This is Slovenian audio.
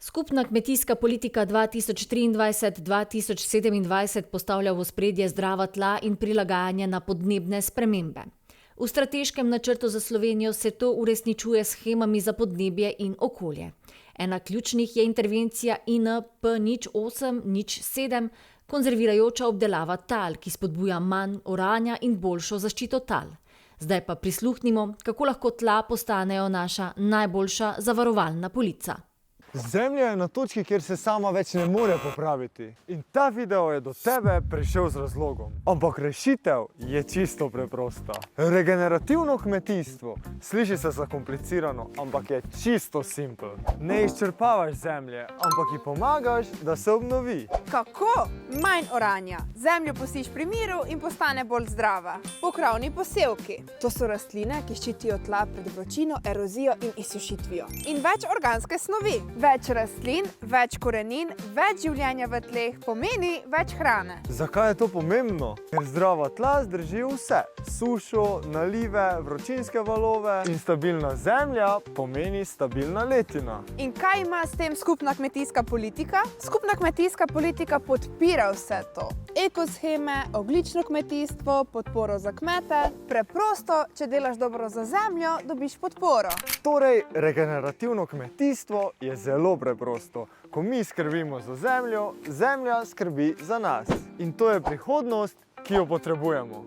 Skupna kmetijska politika 2023-2027 postavlja v ospredje zdrava tla in prilagajanje na podnebne spremembe. V strateškem načrtu za Slovenijo se to uresničuje s shemami za podnebje in okolje. Ena ključnih je intervencija IN P0807, konzervirajoča obdelava tal, ki spodbuja manj oranja in boljšo zaščito tal. Zdaj pa prisluhnimo, kako lahko tla postanejo naša najboljša zavarovalna polica. Zemlja je na točki, kjer se sama več ne more popraviti. In ta video je do tebe prišel z razlogom. Ampak rešitev je čisto preprosta. Regenerativno kmetijstvo. Sliši se zakomplicirano, ampak je čisto simpel. Ne izčrpavaš zemlje, ampak ji pomagaš, da se obnovi. Kako? Manj oranja. Zemljo pustiš pri miru in postane bolj zdrava. Pokrovni posevki. To so rastline, ki ščitijo tla pred vročino, erozijo in izsušitvijo. In več organske snovi. Več rastlin, več korenin, več življenja v tleh pomeni več hrane. Zakaj je to pomembno? Ker zdrava tla zdrži vse. Sušo, nalive, vročinske valove in stabilna zemlja pomeni stabilna letina. In kaj ima s tem skupna kmetijska politika? Skupna kmetijska politika podpira vse to. Ekosheme, ogljično kmetijstvo, podporo za kmete. Preprosto, če delaš dobro za zemljo, dobiš podporo. Torej, regenerativno kmetijstvo je zelo preprosto. Ko mi skrbimo za zemljo, zemlja skrbi za nas. In to je prihodnost, ki jo potrebujemo.